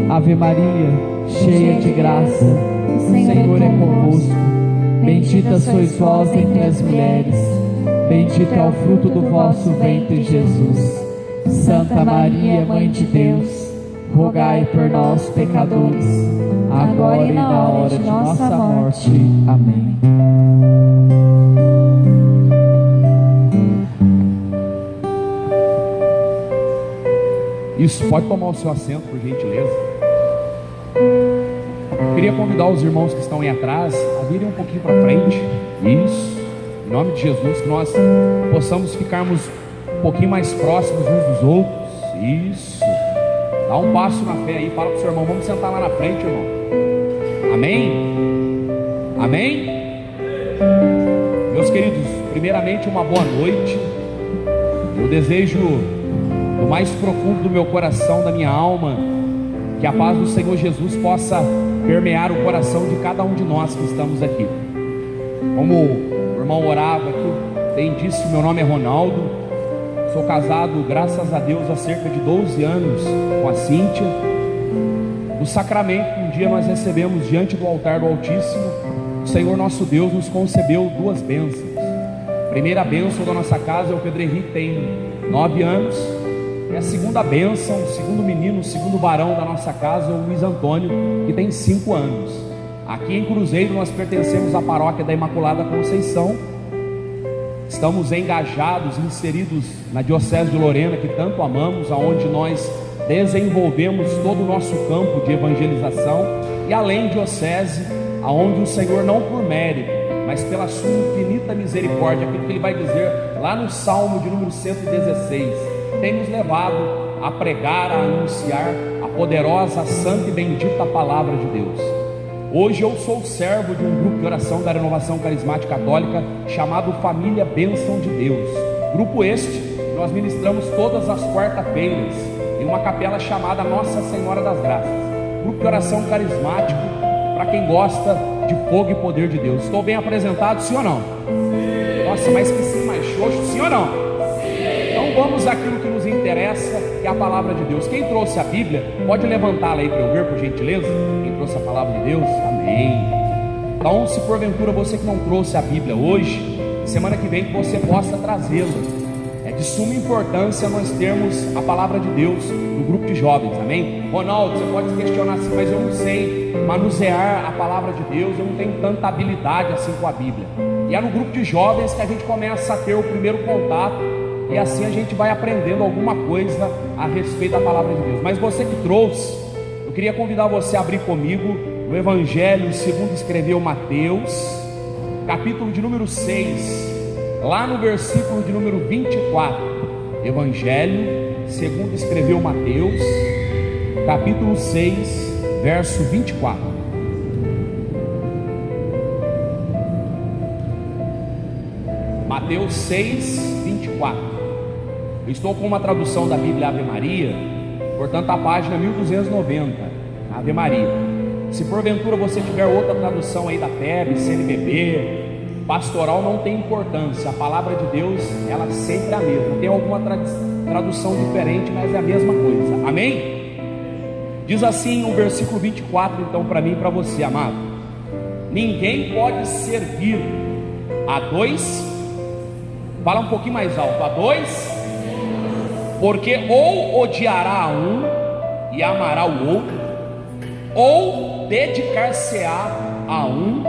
Ave Maria, cheia de graça, o Senhor é convosco. Bendita sois vós entre as mulheres, bendito é o fruto do vosso ventre, Jesus. Santa Maria, Mãe de Deus, rogai por nós, pecadores, agora e na hora de nossa morte. Amém. Isso, pode tomar o seu assento, por gentileza. Queria convidar os irmãos que estão aí atrás a virem um pouquinho para frente. Isso, em nome de Jesus, que nós possamos ficarmos um pouquinho mais próximos uns dos outros. Isso, dá um passo na fé aí, fala para o seu irmão, vamos sentar lá na frente, irmão. Amém? Amém? Meus queridos, primeiramente uma boa noite. Eu desejo do mais profundo do meu coração, da minha alma, que a paz do Senhor Jesus possa permear o coração de cada um de nós que estamos aqui. Como o irmão orava aqui, bem disse, meu nome é Ronaldo, sou casado, graças a Deus, há cerca de 12 anos com a Cíntia. No sacramento que um dia nós recebemos diante do altar do Altíssimo, o Senhor nosso Deus nos concedeu duas bênçãos. A primeira bênção da nossa casa é o Pedro Henrique, tem 9 anos. E a segunda bênção, o segundo menino, o segundo varão da nossa casa é o Luiz Antônio, que tem 5 anos. Aqui em Cruzeiro nós pertencemos à paróquia da Imaculada Conceição. Estamos engajados, inseridos na Diocese de Lorena, que tanto amamos, aonde nós desenvolvemos todo o nosso campo de evangelização. E além diocese, aonde o Senhor, não por mérito, mas pela sua infinita misericórdia, aquilo que Ele vai dizer lá no Salmo de número 116, tem nos levado a pregar, a anunciar a poderosa, santa e bendita palavra de Deus. Hoje eu sou servo de um grupo de oração da Renovação Carismática Católica chamado Família Bênção de Deus. Grupo este que nós ministramos todas as quarta-feiras em uma capela chamada Nossa Senhora das Graças. Grupo de oração carismático para quem gosta de fogo e poder de Deus. Estou bem apresentado, sim ou não? Nossa, mas que sim mais xoxo, sim ou não? Então vamos àquilo que nos interessa, que é a palavra de Deus. Quem trouxe a Bíblia, pode levantá-la aí para eu ver, por gentileza. Quem trouxe a palavra de Deus? Amém. Então, se porventura você que não trouxe a Bíblia hoje, semana que vem que você possa trazê-la. É de suma importância nós termos a palavra de Deus no grupo de jovens, amém? Ronaldo, você pode se questionar assim, mas eu não sei manusear a palavra de Deus, eu não tenho tanta habilidade assim com a Bíblia. E é no grupo de jovens que a gente começa a ter o primeiro contato, e assim a gente vai aprendendo alguma coisa a respeito da palavra de Deus. Mas você que trouxe, eu queria convidar você a abrir comigo no Evangelho segundo escreveu Mateus, capítulo de número 6, lá no versículo de número 24. Evangelho segundo escreveu Mateus, capítulo 6, verso 24. Mateus 6, 24. Eu estou com uma tradução da Bíblia Ave Maria, portanto a página 1290, Ave Maria. Se porventura você tiver outra tradução aí da PEB, CNBB, pastoral, não tem importância, a palavra de Deus, ela sempre é a mesma. Tem alguma tradução diferente, mas é a mesma coisa, amém? Diz assim o versículo 24, então, para mim e para você, amado: ninguém pode servir a dois, fala um pouquinho mais alto, a dois, porque ou odiará a um e amará o outro, ou dedicar-se-á a um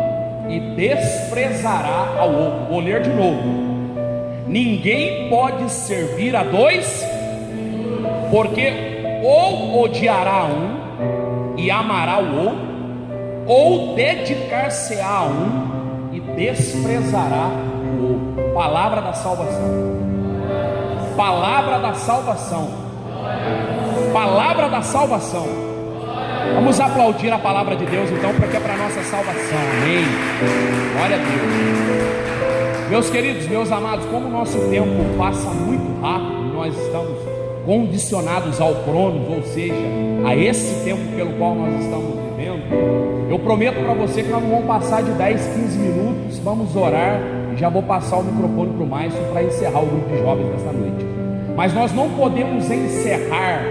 e desprezará ao outro. Vou ler de novo: ninguém pode servir a dois, porque ou odiará a um e amará o outro, ou dedicar-se-á a um e desprezará o outro. Palavra da salvação. Palavra da salvação. Palavra da salvação. Vamos aplaudir a palavra de Deus então, porque é para a nossa salvação, amém? Glória a Deus. Meus queridos, meus amados, como o nosso tempo passa muito rápido, nós estamos condicionados ao cronos, ou seja, a esse tempo pelo qual nós estamos vivendo. Eu prometo para você que nós não vamos passar de 10, 15 minutos, vamos orar, e já vou passar o microfone para o Márcio para encerrar o grupo de jovens desta noite. Mas nós não podemos encerrar,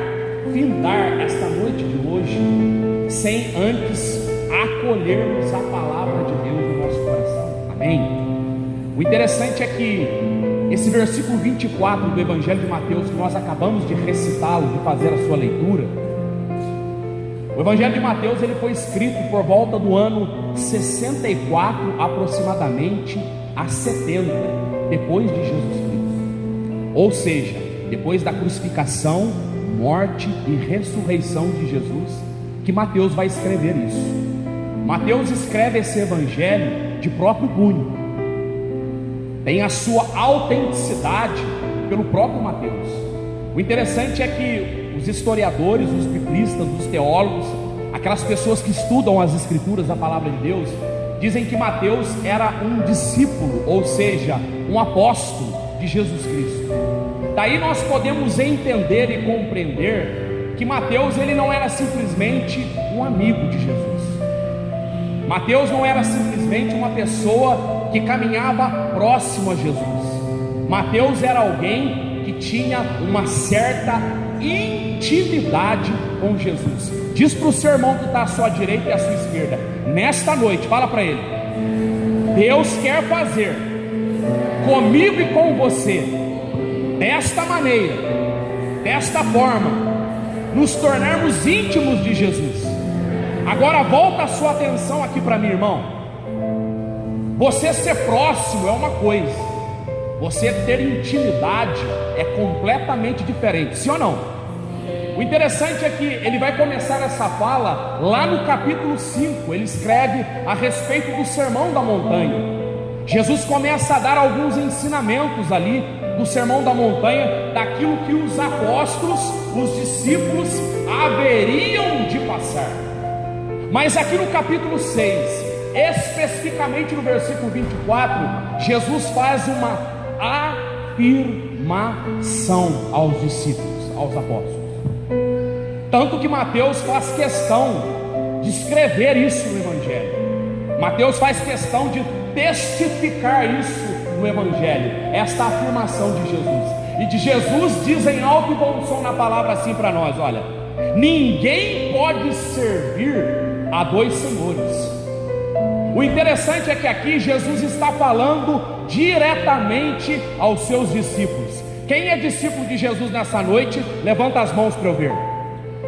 findar esta noite de hoje sem antes acolhermos a palavra de Deus no nosso coração. Amém? O interessante é que esse versículo 24 do Evangelho de Mateus, que nós acabamos de recitá-lo, de fazer a sua leitura, o Evangelho de Mateus ele foi escrito por volta do ano 64 aproximadamente a 70 depois de Jesus Cristo, ou seja, depois da crucificação, morte e ressurreição de Jesus, que Mateus vai escrever isso. Mateus escreve esse evangelho de próprio punho, tem a sua autenticidade pelo próprio Mateus. O interessante é que os historiadores, os biblistas, os teólogos, aquelas pessoas que estudam as escrituras, a palavra de Deus, dizem que Mateus era um discípulo, ou seja, um apóstolo de Jesus Cristo. Daí nós podemos entender e compreender que Mateus ele não era simplesmente um amigo de Jesus. Mateus não era simplesmente uma pessoa que caminhava próximo a Jesus. Mateus era alguém que tinha uma certa intimidade com Jesus. Diz para o seu irmão que está à sua direita e à sua esquerda, nesta noite, fala para ele: Deus quer fazer comigo e com você, desta maneira, desta forma, nos tornarmos íntimos de Jesus. Agora volta a sua atenção aqui para mim, irmão. Você ser próximo é uma coisa, você ter intimidade é completamente diferente, sim ou não? O interessante é que ele vai começar essa fala lá no capítulo 5. Ele escreve a respeito do Sermão da Montanha. Jesus começa a dar alguns ensinamentos ali do Sermão da Montanha, daquilo que os apóstolos, os discípulos haveriam de passar. Mas aqui no capítulo 6, especificamente no versículo 24, Jesus faz uma afirmação aos discípulos, aos apóstolos. Tanto que Mateus faz questão de escrever isso no Evangelho. Mateus faz questão de testificar isso no Evangelho, esta afirmação de Jesus. E de Jesus diz em alto e bom som na palavra assim para nós: olha, ninguém pode servir a dois senhores. O interessante é que aqui Jesus está falando diretamente aos seus discípulos. Quem é discípulo de Jesus nessa noite? Levanta as mãos para eu ver.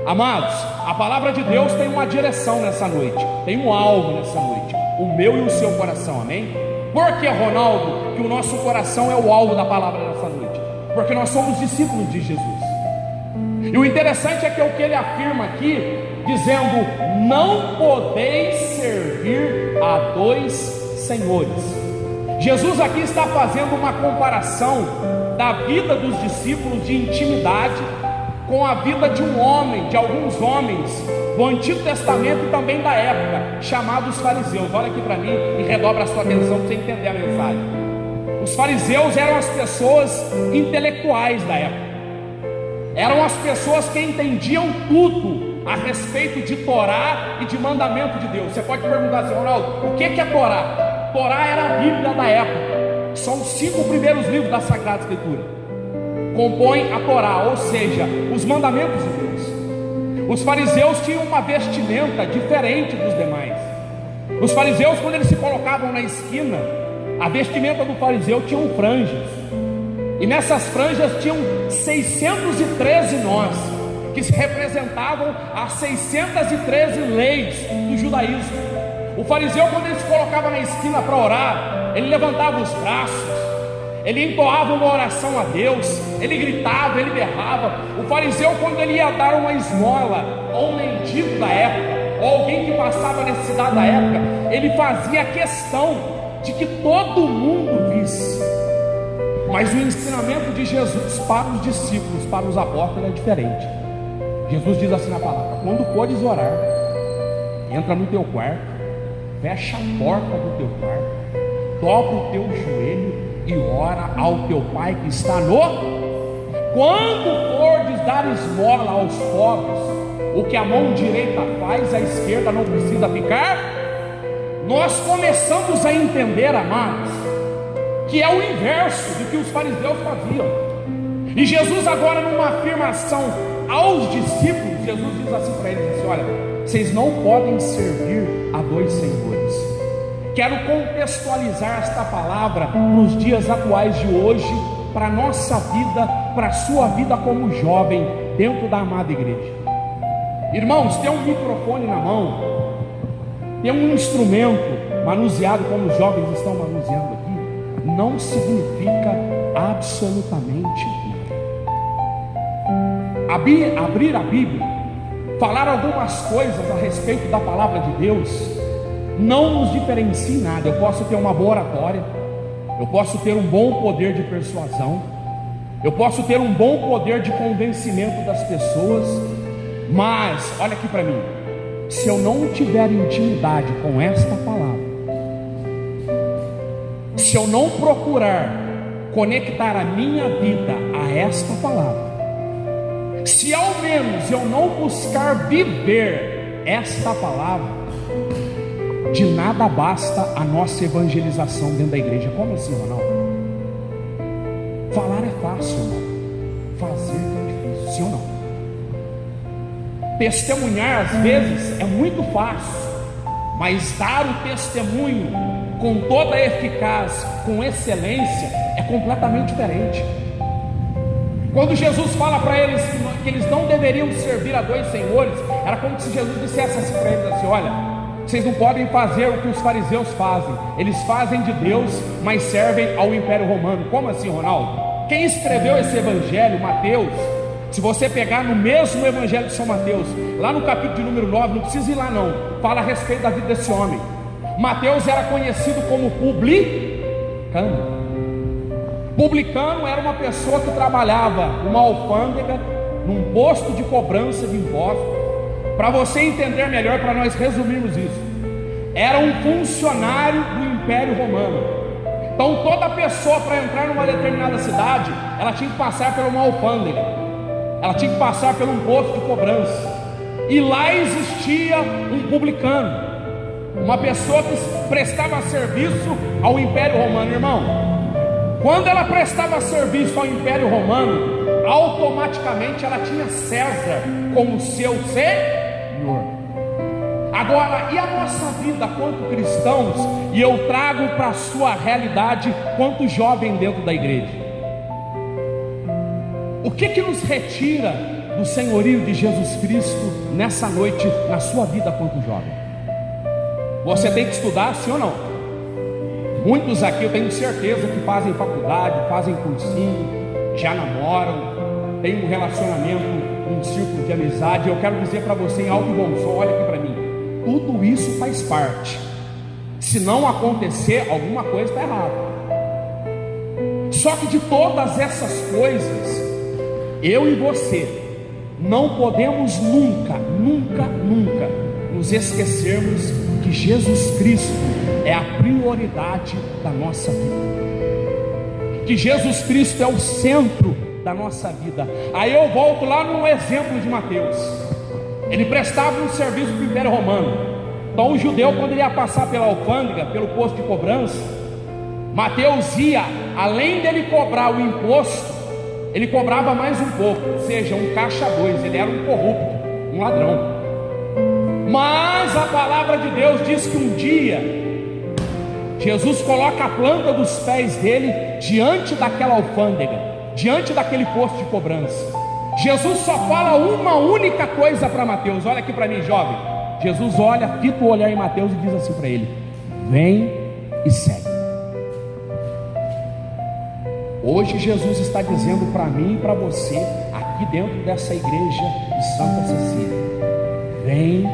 Amados, a palavra de Deus tem uma direção nessa noite, tem um alvo nessa noite, o meu e o seu coração, amém? Por que, Ronaldo, que o nosso coração é o alvo da palavra nessa noite? Porque nós somos discípulos de Jesus. E o interessante é que o que ele afirma aqui, dizendo: não podeis servir a dois senhores. Jesus aqui está fazendo uma comparação da vida dos discípulos de intimidade com a vida de um homem, de alguns homens do Antigo Testamento e também da época, chamados fariseus. Olha aqui para mim e redobra a sua atenção para você entender a mensagem. Os fariseus eram as pessoas intelectuais da época, eram as pessoas que entendiam tudo a respeito de Torá e de mandamento de Deus. Você pode perguntar assim: Ronaldo, o que é Torá? Torá era a Bíblia da época, são os 5 primeiros livros da Sagrada Escritura, compõem a Torá, ou seja, os mandamentos de Deus. Os fariseus tinham uma vestimenta diferente dos demais. Os fariseus, quando eles se colocavam na esquina, a vestimenta do fariseu tinha franjas, e nessas franjas tinham 613 nós, que representavam as 613 leis do judaísmo. O fariseu, quando ele se colocava na esquina para orar, ele levantava os braços, ele entoava uma oração a Deus, ele gritava, ele berrava. O fariseu, quando ele ia dar uma esmola a um mendigo da época, ou alguém que passava necessidade da época, ele fazia questão de que todo mundo visse. Mas o ensinamento de Jesus para os discípulos, para os apóstolos, é diferente. Jesus diz assim na palavra: quando fores orar, entra no teu quarto, fecha a porta do teu quarto, dobra o teu joelho e ora ao teu Pai que está no... Quando fordes dar esmola aos pobres, o que a mão direita faz, a esquerda não precisa ficar. Nós começamos a entender, amados, que é o inverso do que os fariseus faziam. E Jesus agora, numa afirmação aos discípulos, Jesus diz assim para eles, assim: olha, vocês não podem servir a dois senhores. Quero contextualizar esta palavra nos dias atuais de hoje, para a nossa vida, para a sua vida como jovem, dentro da amada igreja. Irmãos, tem um microfone na mão, tem um instrumento manuseado como os jovens estão manuseando aqui, não significa absolutamente nada. Abrir a Bíblia, falar algumas coisas a respeito da palavra de Deus, não nos diferencia em nada. Eu posso ter uma boa oratória, eu posso ter um bom poder de persuasão, eu posso ter um bom poder de convencimento das pessoas, mas olha aqui para mim, se eu não tiver intimidade com esta palavra, se eu não procurar conectar a minha vida a esta palavra, se ao menos eu não buscar viver esta palavra, de nada basta a nossa evangelização dentro da igreja. Como assim, Ronaldo? Falar é fácil, irmão. Fazer é difícil, sim ou não? Testemunhar às vezes é muito fácil, mas dar o testemunho com toda a eficácia, com excelência, é completamente diferente. Quando Jesus fala para eles que eles não deveriam servir a dois senhores, era como se Jesus dissesse assim para eles assim: olha, vocês não podem fazer o que os fariseus fazem, eles fazem de Deus, mas servem ao Império Romano. Como assim, Ronaldo? Quem escreveu esse evangelho? Mateus. Se você pegar no mesmo evangelho de São Mateus, lá no capítulo de número 9, não precisa ir lá não, fala a respeito da vida desse homem. Mateus era conhecido como publicano. Publicano era uma pessoa que trabalhava numa alfândega, num posto de cobrança de impostos. Para você entender melhor, para nós resumirmos isso, era um funcionário do Império Romano. Então toda pessoa, para entrar numa determinada cidade, ela tinha que passar por uma alfândega, ela tinha que passar por um posto de cobrança, e lá existia um publicano, uma pessoa que prestava serviço ao Império Romano. Irmão, quando ela prestava serviço ao Império Romano, automaticamente ela tinha César como seu Senhor. Agora, e a nossa vida quanto cristãos? E eu trago para a sua realidade quanto jovem dentro da igreja. O que nos retira do senhorio de Jesus Cristo nessa noite, na sua vida quanto jovem? Você tem que estudar, sim ou não? Muitos aqui eu tenho certeza que fazem faculdade, fazem cursinho, já namoram, tem um relacionamento, um círculo de amizade. Eu quero dizer para você em alto e bom som, olha aqui para mim, tudo isso faz parte. Se não acontecer, alguma coisa está errada. Só que de todas essas coisas, eu e você não podemos nunca nos esquecermos que Jesus Cristo é a prioridade da nossa vida, que Jesus Cristo é o centro da nossa vida. Aí eu volto lá no exemplo de Mateus. Ele prestava um serviço para o Império Romano. Então o judeu, quando ele ia passar pela alfândega, pelo posto de cobrança, Mateus ia, além dele cobrar o imposto, ele cobrava mais um pouco, ou seja, um caixa dois. Ele era um corrupto, um ladrão. Mas a palavra de Deus diz que um dia Jesus coloca a planta dos pés dele diante daquela alfândega, diante daquele posto de cobrança. Jesus só fala uma única coisa para Mateus. Olha aqui para mim, jovem. Jesus olha, fita o olhar em Mateus e diz assim para ele: vem e segue. Hoje Jesus está dizendo para mim e para você, aqui dentro dessa igreja de Santa Cecília: vem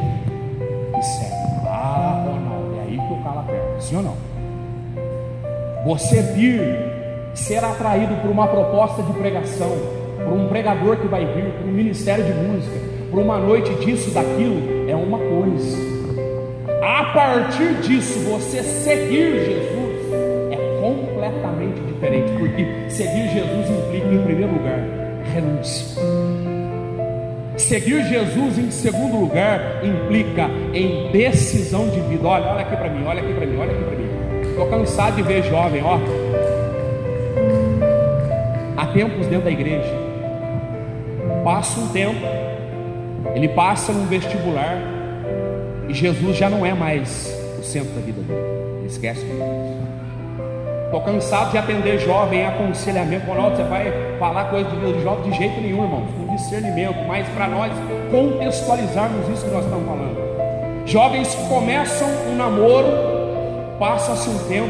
e segue. Ah, Ronaldo, é aí que o calo aperta, sim ou não? Você vir ser atraído por uma proposta de pregação, por um pregador que vai vir, por um ministério de música, por uma noite disso, daquilo, é uma coisa. A partir disso, você seguir Jesus é completamente diferente, porque seguir Jesus implica, em primeiro lugar, renúncia. Seguir Jesus, em segundo lugar, implica em decisão de vida. Olha aqui para mim, olha aqui para mim, olha aqui para mim. Estou cansado de ver jovem, ó. Há tempos dentro da igreja, passa um tempo, ele passa num vestibular, e Jesus já não é mais o centro da vida dele. Esquece disso. Estou cansado de atender jovem em aconselhamento. Ronaldo, você vai falar coisa de vida de jovem? De jeito nenhum, irmãos, com discernimento, mas para nós contextualizarmos isso que nós estamos falando. Jovens que começam um namoro, passa-se um tempo,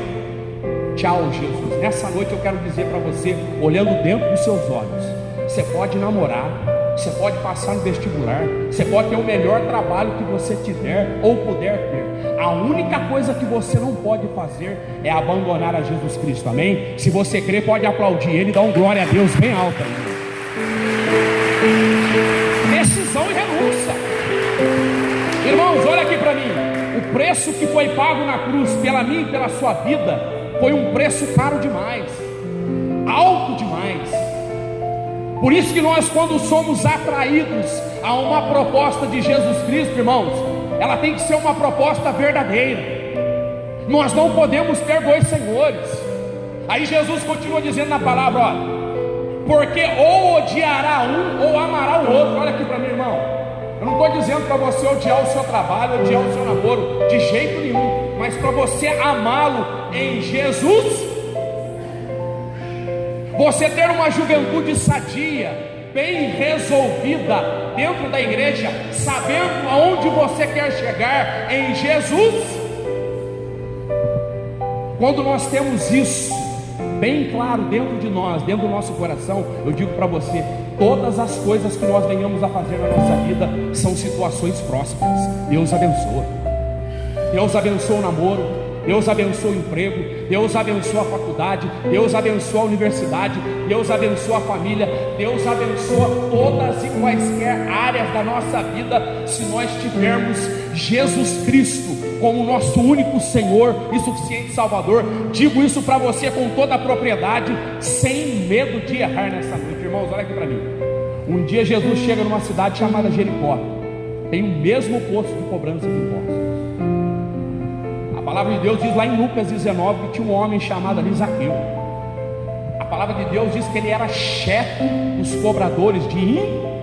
tchau, Jesus. Nessa noite eu quero dizer para você, olhando dentro dos seus olhos, você pode namorar, você pode passar no vestibular, você pode ter o melhor trabalho que você tiver ou puder ter. A única coisa que você não pode fazer é abandonar a Jesus Cristo, amém? Se você crê, pode aplaudir Ele e dar um glória a Deus bem alto aí. Decisão e renúncia. Irmãos, olha aqui para mim. O preço que foi pago na cruz pela minha e pela sua vida foi um preço caro demais, alto demais. Por isso que nós, quando somos atraídos a uma proposta de Jesus Cristo, irmãos, ela tem que ser uma proposta verdadeira. Nós não podemos ter dois senhores. Aí Jesus continua dizendo na palavra, olha, porque ou odiará um ou amará o outro. Olha aqui para mim, irmão, eu não estou dizendo para você odiar o seu trabalho, odiar o seu namoro, de jeito nenhum, mas para você amá-lo em Jesus, você ter uma juventude sadia, bem resolvida dentro da igreja, sabendo aonde você quer chegar em Jesus. Quando nós temos isso bem claro dentro de nós, dentro do nosso coração, eu digo para você, todas as coisas que nós venhamos a fazer na nossa vida são situações próximas. Deus abençoa. Deus abençoa o namoro, Deus abençoa o emprego, Deus abençoa a faculdade, Deus abençoa a universidade, Deus abençoa a família, Deus abençoa todas e quaisquer áreas da nossa vida, se nós tivermos Jesus Cristo como nosso único Senhor e suficiente Salvador. Digo isso para você com toda a propriedade, sem medo de errar nessa noite. Irmãos, olha aqui para mim. Um dia Jesus chega numa cidade chamada Jericó, tem o mesmo posto de cobrança de impostos. A palavra de Deus diz lá em Lucas 19 que tinha um homem chamado ali Zaqueu. A palavra de Deus diz que ele era chefe dos cobradores de impostos.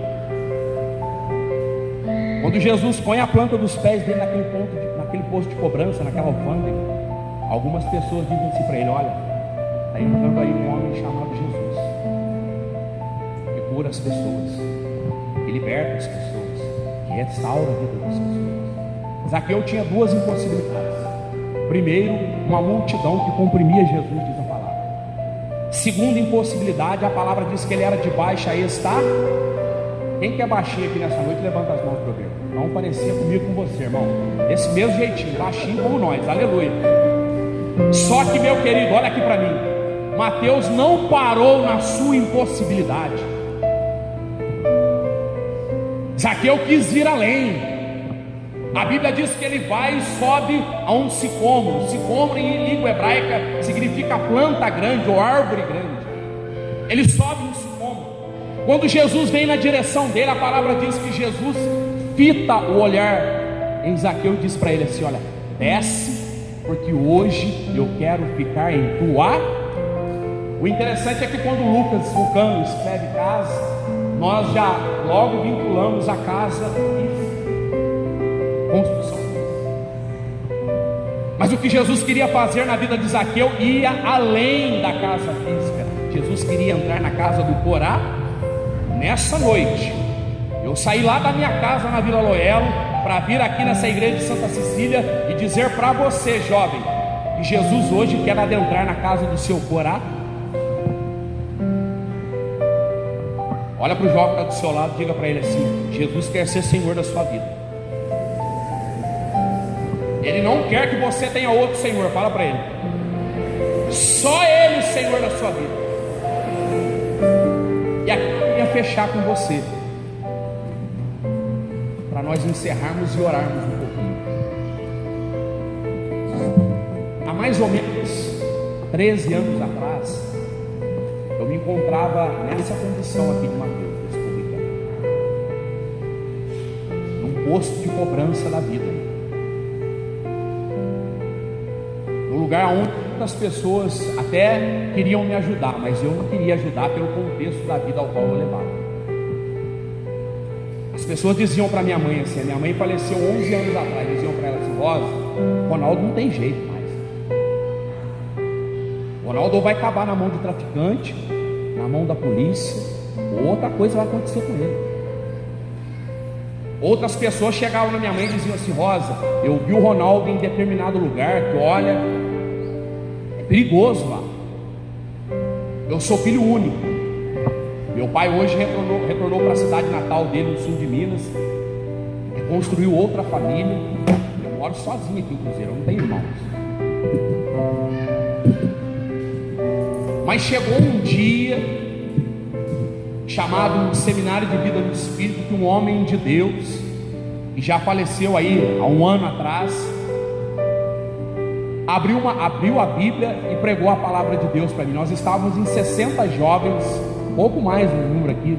Quando Jesus põe a planta dos pés dele naquele posto de cobrança, naquela alfândega, algumas pessoas dizem assim para ele, olha, está entrando aí um homem chamado Jesus, que cura as pessoas, que liberta as pessoas, que restaura a vida das pessoas. Zaqueu tinha duas impossibilidades. Primeiro, uma multidão que comprimia Jesus, diz a palavra. Segunda impossibilidade, a palavra diz que ele era de baixa estatura. Quem que é baixinho aqui nessa noite, levanta as mãos para eu ver. Não parecia comigo com você, irmão. Desse mesmo jeitinho, baixinho como nós, aleluia. Só que, meu querido, olha aqui para mim, Mateus não parou na sua impossibilidade. Zaqueu quis ir além. A Bíblia diz que ele vai e sobe a um sicômoro. Sicômoro em língua hebraica significa planta grande ou árvore grande. Ele sobe um sicômoro. Quando Jesus vem na direção dele, a palavra diz que Jesus fita o olhar em Zaqueu e diz para ele assim, olha, desce, porque hoje eu quero ficar em tua. O interessante é que quando Lucas Vulcano escreve casa, nós já logo vinculamos a casa e construção. Mas o que Jesus queria fazer na vida de Zaqueu ia além da casa física. Jesus queria entrar na casa do Corá. Nessa noite eu saí lá da minha casa na Vila Loelo para vir aqui nessa igreja de Santa Cecília e dizer para você, jovem, que Jesus hoje quer adentrar na casa do seu Corá. Olha para o jovem que está do seu lado, diga para ele assim, Jesus quer ser Senhor da sua vida. Ele não quer que você tenha outro Senhor. Fala para ele, só Ele Senhor da sua vida. E aqui eu queria fechar com você, para nós encerrarmos e orarmos um pouquinho. Há mais ou menos 13 anos atrás, eu me encontrava nessa condição aqui de Mateus, num posto de cobrança da vida, num lugar onde muitas pessoas até queriam me ajudar, mas eu não queria ajudar pelo contexto da vida ao qual eu levava. As As pessoas diziam para minha mãe assim, a minha mãe faleceu 11 anos atrás, diziam para ela assim: Rosa, Ronaldo não tem jeito mais. Ronaldo vai acabar na mão de traficante, na mão da polícia, ou outra coisa vai acontecer com ele. Outras pessoas chegavam na minha mãe e diziam assim: Rosa, eu vi o Ronaldo em determinado lugar, que olha, é perigoso lá. Eu sou filho único. Meu pai hoje retornou para a cidade natal dele, no sul de Minas, construiu outra família. Eu moro sozinho aqui em Cruzeiro, eu não tenho irmãos. Mas chegou um dia chamado um seminário de vida no Espírito, que um homem de Deus, que já faleceu aí há um ano atrás, abriu a Bíblia e pregou a palavra de Deus para mim. Nós estávamos em 60 jovens, pouco mais no número aqui,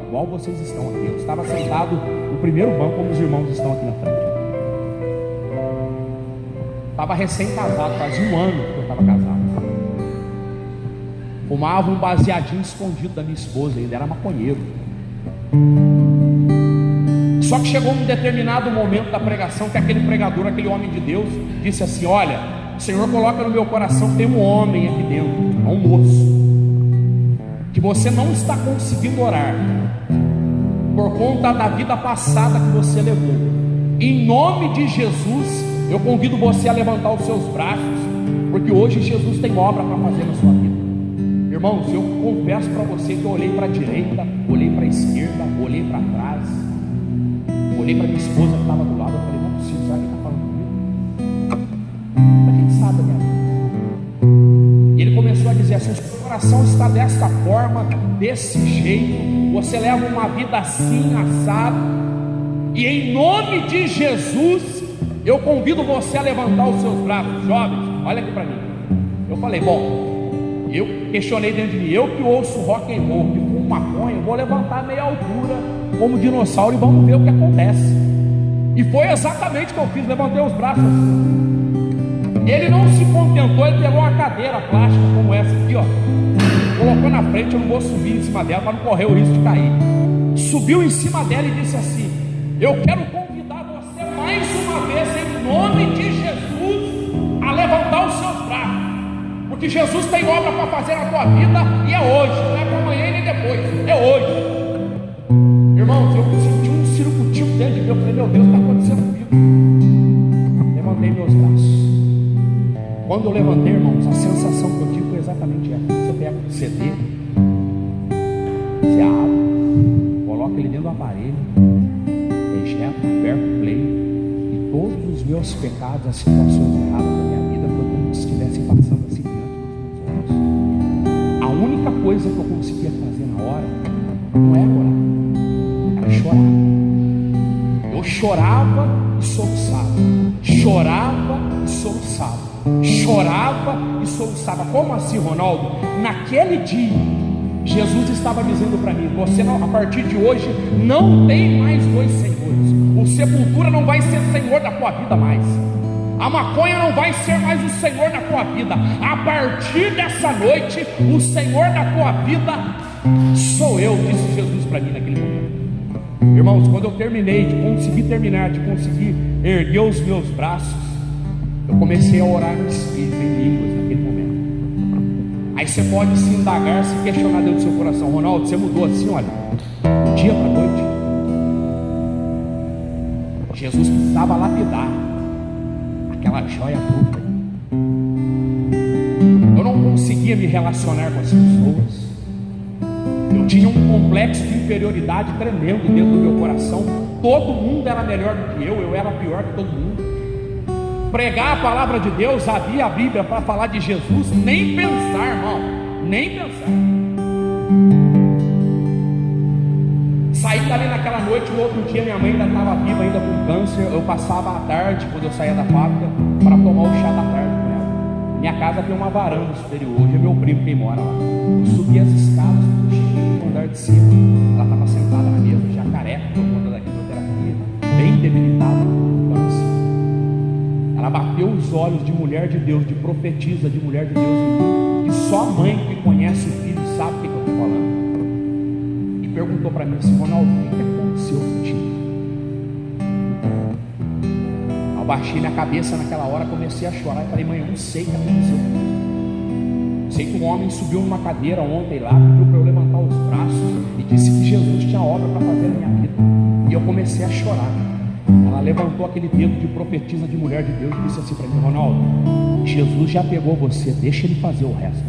igual vocês estão aqui. Eu estava sentado no primeiro banco, como os irmãos estão aqui na frente. Estava recém-casado, fazia um ano que eu estava casado. Fumava um baseadinho escondido da minha esposa, ainda era maconheiro. Só que chegou um determinado momento da pregação que aquele pregador, aquele homem de Deus, disse assim: olha, o Senhor coloca no meu coração que tem um homem aqui dentro, um moço, que você não está conseguindo orar por conta da vida passada que você levou. Em nome de Jesus, eu convido você a levantar os seus braços, porque hoje Jesus tem obra para fazer na sua vida. Irmãos, eu confesso para você que eu olhei para a direita, olhei para a esquerda, olhei para trás, olhei para minha esposa que estava do lado. Eu falei: não é possível, será que ele está falando comigo? Mas quem sabe, minha vida? E ele começou a dizer assim: o seu coração está desta forma, desse jeito, você leva uma vida assim, assado, e em nome de Jesus, eu convido você a levantar os seus braços. Jovens, olha aqui para mim. Eu falei: bom, eu questionei dentro de mim, eu que ouço rock and roll, que fumo maconha, vou levantar meia altura como dinossauro e vamos ver o que acontece. E foi exatamente o que eu fiz, levantei os braços assim. Ele não se contentou, ele pegou uma cadeira plástica como essa aqui, ó, colocou na frente. Eu não vou subir em cima dela para não correr o risco de cair. Subiu em cima dela e disse assim: eu quero convidar você mais uma vez, em nome de Jesus, a levantar os seus braços, porque Jesus tem obra para fazer na tua vida, e é hoje, não é para amanhã e nem depois, é hoje. Irmãos, eu senti um circuito dentro de mim. Eu falei: meu Deus, está acontecendo comigo. Levantei meus braços. Quando eu levantei, irmãos, a sensação que eu tive foi exatamente essa. Você pega o CD, você abre, coloca ele dentro do aparelho, ejeta, aperta o play, e todos os meus pecados, as situações erradas da minha vida, foi como se estivessem passando assim diante dos meus olhos. A única coisa que eu conseguia fazer na hora não era orar, era chorar. Eu chorava e soluçava, chorava e soluçava, chorava e soluçava. Como assim, Ronaldo? Naquele dia, Jesus estava dizendo para mim: você não, a partir de hoje não tem mais dois senhores. O sepultura não vai ser senhor da tua vida mais. A maconha não vai ser mais o senhor da tua vida. A partir dessa noite, o senhor da tua vida sou eu, disse Jesus para mim naquele momento. Irmãos, quando eu terminei, de conseguir erguer os meus braços, eu comecei a orar no Espírito, em línguas, naquele momento. Aí você pode se indagar, se questionar dentro do seu coração: Ronaldo, você mudou assim, olha, do dia para a noite. Jesus precisava lapidar aquela joia bruta. Eu não conseguia me relacionar com as pessoas. Eu tinha um complexo de inferioridade tremendo dentro do meu coração. Todo mundo era melhor do que eu era pior que todo mundo. Pregar a palavra de Deus, abrir a Bíblia para falar de Jesus, nem pensar, irmão, nem pensar. Saí dali naquela noite, no outro dia minha mãe ainda estava viva, ainda com câncer. Eu passava a tarde, quando eu saía da fábrica, para tomar o chá da tarde com ela. Minha casa tem uma varanda superior, hoje é meu primo quem mora lá. Eu subi as escadas, puxei no andar de cima. Ela estava sentada na mesa, já careca por conta da quimioterapia, bem debilitada com câncer. Ela bateu os olhos de mulher de Deus, de profetisa, de mulher de Deus em mim, que só a mãe que conhece o filho sabe o que eu estou falando. Perguntou para mim assim: Ronaldo, o que aconteceu? aconteceu contigo. Eu baixei minha cabeça naquela hora, comecei a chorar e falei: mãe, eu não sei o que aconteceu comigo. Sei que um homem subiu numa cadeira ontem lá, pediu para eu levantar os braços e disse que Jesus tinha obra para fazer na minha vida. E eu comecei a chorar. Ela levantou aquele dedo de profetisa de mulher de Deus e disse assim para mim: Ronaldo, Jesus já pegou você, deixa ele fazer o resto.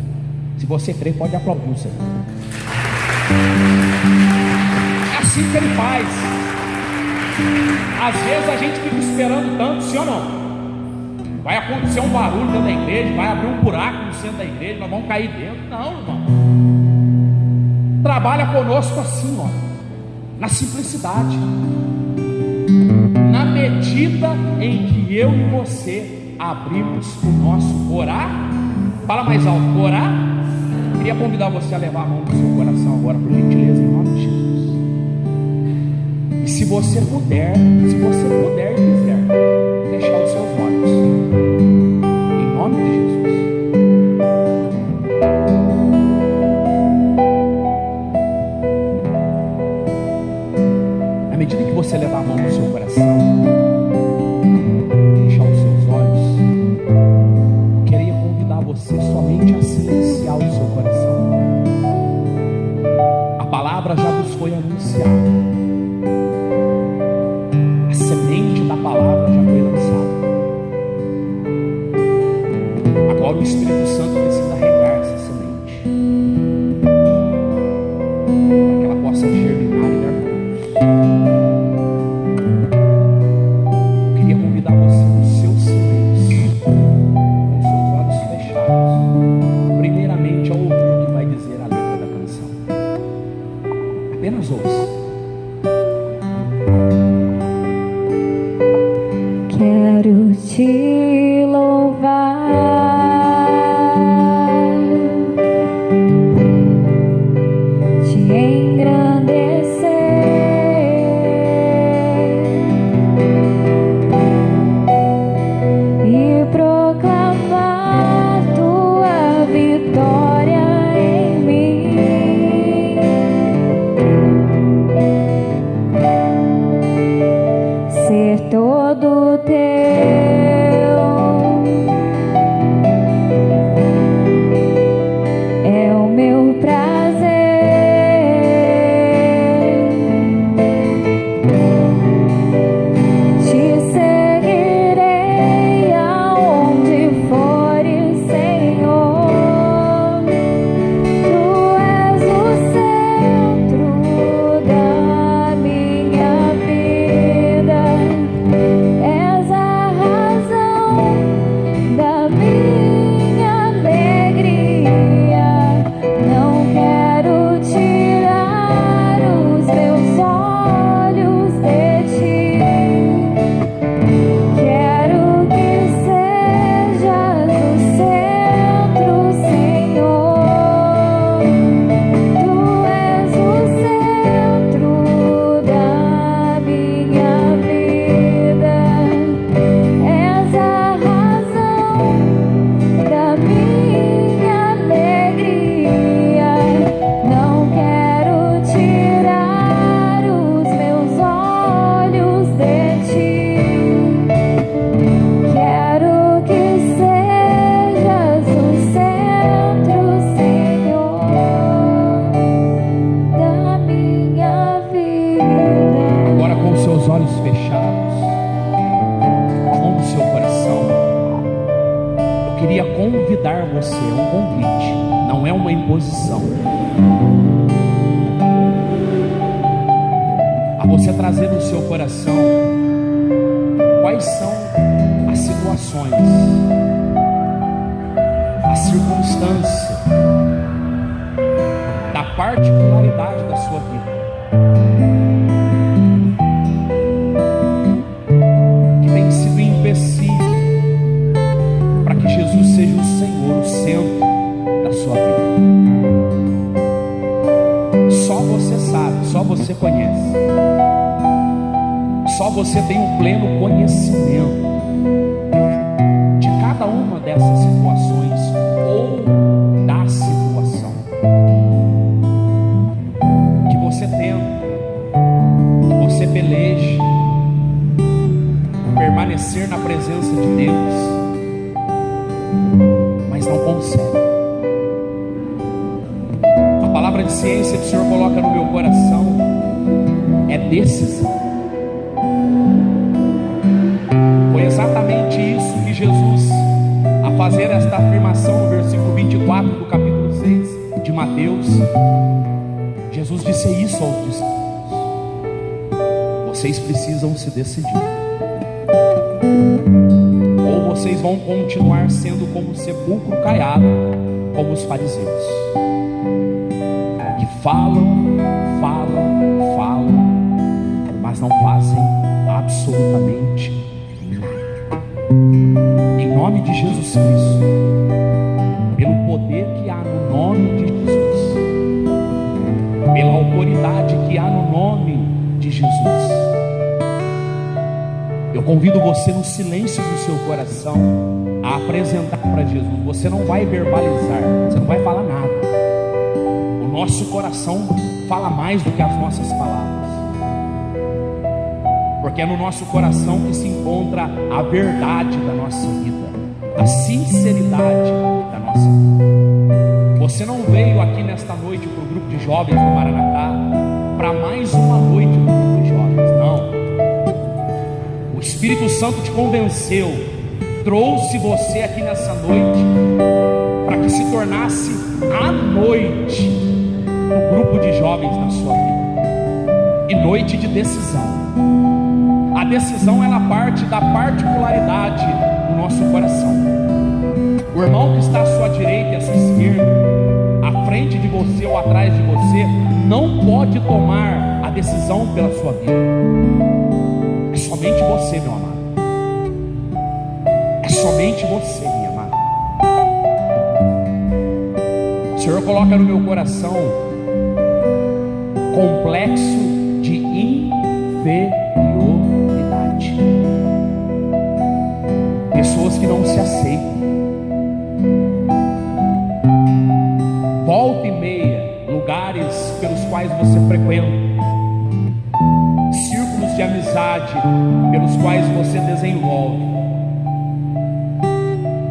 Se você crê, pode aplaudir o Senhor. É assim que ele faz. Às vezes a gente fica esperando tanto, sim ou não? Vai acontecer um barulho dentro da igreja, vai abrir um buraco no centro da igreja, nós vamos cair dentro. Não, irmão. Trabalha conosco assim, ó, na simplicidade, na medida em que eu e você abrimos o nosso orar. Fala mais alto, orar. Queria convidar você a levar a mão no seu coração agora, por gentileza, em nome de Jesus. E se você puder e quiser, fechar os seus olhos, em nome de Jesus. À medida que você levar a mão no seu coração, fechar os seus olhos, eu queria convidar você somente a silenciar o seu coração. A palavra já nos foi anunciada. A semente da palavra já foi lançada. Agora o Espírito Santo precisa regar essa semente, para que ela possa germinar e dar frutos. Eu queria convidar você no seu silêncio, com seus olhos fechados, primeiramente a ouvir o que vai dizer a letra da canção. Apenas ouça. Quero te louvar, te engrandecer e proclamar tua vitória em mim. Ser todo teu é o meu prazer. Te seguirei aonde fores, Senhor. Tu és o centro da minha vida. És a razão da minha alegria. Não quero tirar os meus olhos de ti. Quero que sejas o centro, Senhor. Tu és o centro da minha vida. És a razão da minha alegria. Não quero tirar os meus olhos de ti. Quero que sejas o centro, Senhor, da minha vida. Agora, com os seus olhos fechados, a mão no seu coração, eu queria convidar você, é um convite, não é uma imposição, a você trazer no seu coração quais são as situações, a circunstância, da particularidade da sua vida que tem sido empecilho para que Jesus seja o Senhor, o centro da sua vida. Só você sabe, só você conhece, só você tem o pleno conhecimento de cada uma dessas situações ou da situação que você crescer na presença de Deus, mas não consegue. A palavra de ciência que o Senhor coloca no meu coração é decisão. Foi exatamente isso que Jesus, a fazer esta afirmação no versículo 24 do capítulo 6 de Mateus, Jesus disse isso aos discípulos: vocês precisam se decidir. Ou vocês vão continuar sendo como sepulcro caiado, como os fariseus, que falam, mas não fazem absolutamente nada. Em nome de Jesus Cristo, pelo poder que há no nome de Jesus, pela autoridade que há no nome de Jesus, eu convido você, no silêncio do seu coração, a apresentar para Jesus. Você não vai verbalizar, você não vai falar nada. O nosso coração fala mais do que as nossas palavras, porque é no nosso coração que se encontra a verdade da nossa vida, a sinceridade da nossa vida. Você não veio aqui nesta noite para o grupo de jovens do Maranatá para mais uma noite do grupo de jovens, não. O Espírito Santo te convenceu, trouxe você aqui nessa noite para que se tornasse a noite do grupo de jovens na sua vida, e noite de decisão. A decisão, ela parte da particularidade do nosso coração. O irmão que está à sua direita e à sua esquerda, à frente de você ou atrás de você, não pode tomar a decisão pela sua vida. É somente você, meu amado. É somente você, minha amada. O Senhor coloca no meu coração complexo de inferioridade. Pessoas que não se aceitam. Volta e meia, lugares pelos quais você frequenta, círculos de amizade pelos quais você desenvolve,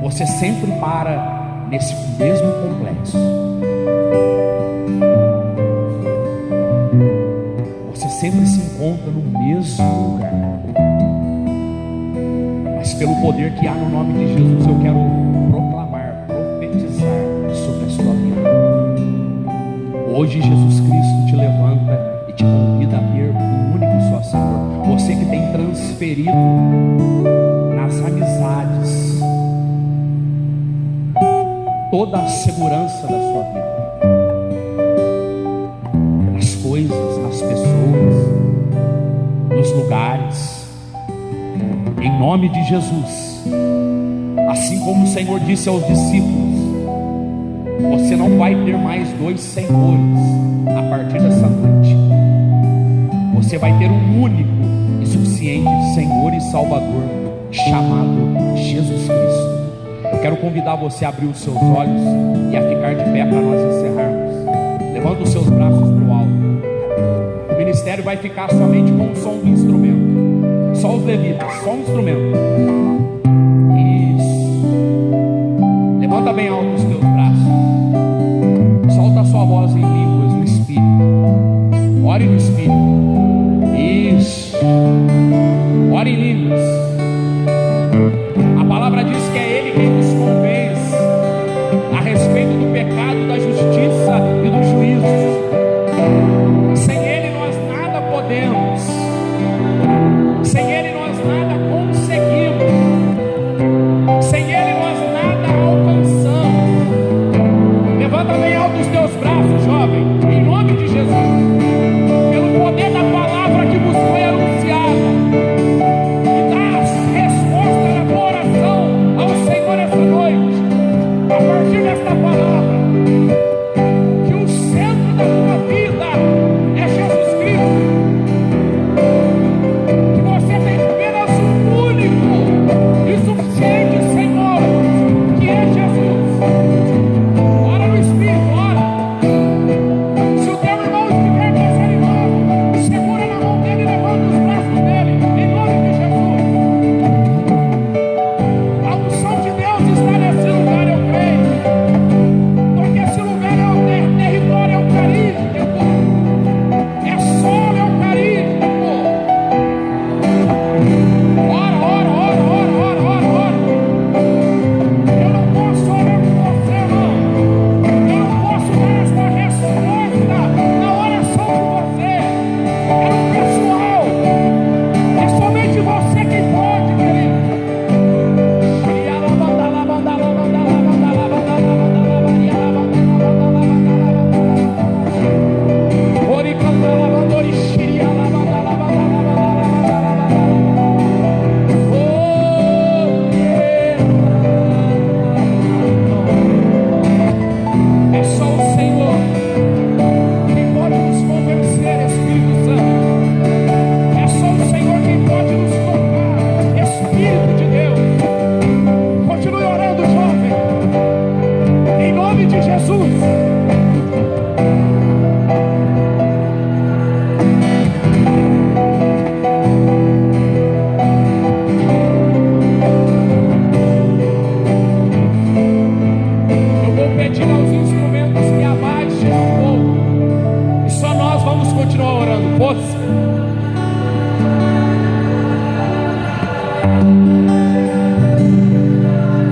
você sempre para nesse mesmo complexo. Você sempre se encontra no mesmo lugar. Mas pelo poder que há no nome de Jesus, eu quero proclamar, profetizar sobre a sua vida. Hoje Jesus Cristo te levanta e te convida a ter um único só Senhor. Você que tem transferido nas amizades toda a segurança da sua vida, nas coisas, nas pessoas, nos lugares, em nome de Jesus, assim como o Senhor disse aos discípulos: você não vai ter mais dois senhores a partir dessa noite. Você vai ter um único e suficiente Senhor e Salvador, chamado Jesus Cristo. Eu quero convidar você a abrir os seus olhos e a ficar de pé para nós encerrarmos. Levanta os seus braços para o alto. O ministério vai ficar somente com o som do instrumento. Só os levitas, só o instrumento. Isso. Levanta bem alto os teus braços. Solta a sua voz em línguas no Espírito. Ore no Espírito. Isso. Ore em línguas. A palavra diz que é Ele quem nos convence a respeito do pecado, da justiça e do juízo. Sem Ele nós nada podemos. Sem Ele nós nada conseguimos. Sem Ele nós nada alcançamos.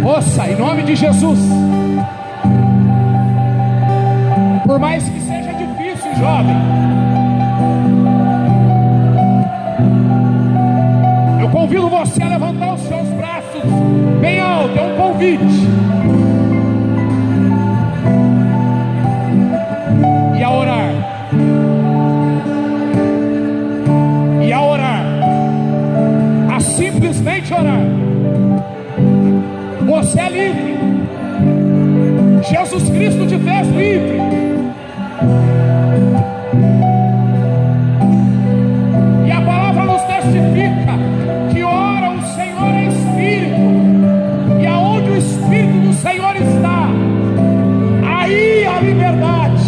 Moça, em nome de Jesus. Por mais que seja difícil, jovem, eu convido você a levantar os seus braços bem alto. É um convite. E a orar. E a orar. A simplesmente orar. Você é livre. Jesus Cristo te fez livre. E a palavra nos testifica que ora o Senhor é Espírito. E aonde o Espírito do Senhor está, aí a liberdade.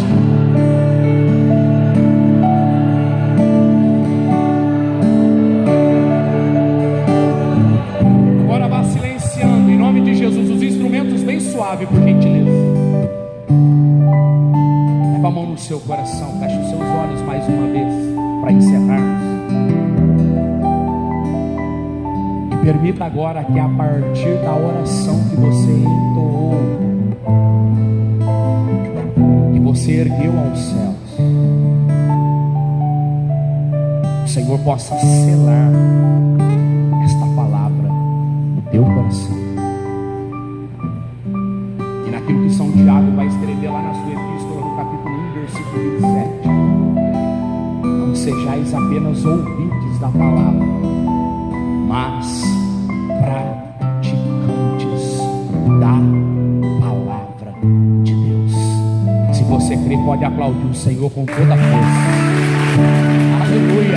Agora vá silenciando, em nome de Jesus, os instrumentos bem suave, por gentileza. Leva a mão no seu coração, feche os seus olhos mais uma vez, para encerrarmos. E permita agora que a partir da oração que você entoou, que você ergueu aos céus, o Senhor possa selar esta palavra no teu coração. E naquilo que São Tiago vai escrever lá na sua epístola, no capítulo 1, versículo 27, não sejais apenas ouvintes da palavra, mas praticantes da palavra de Deus. Se você crê, pode aplaudir o Senhor com toda a força. Aleluia.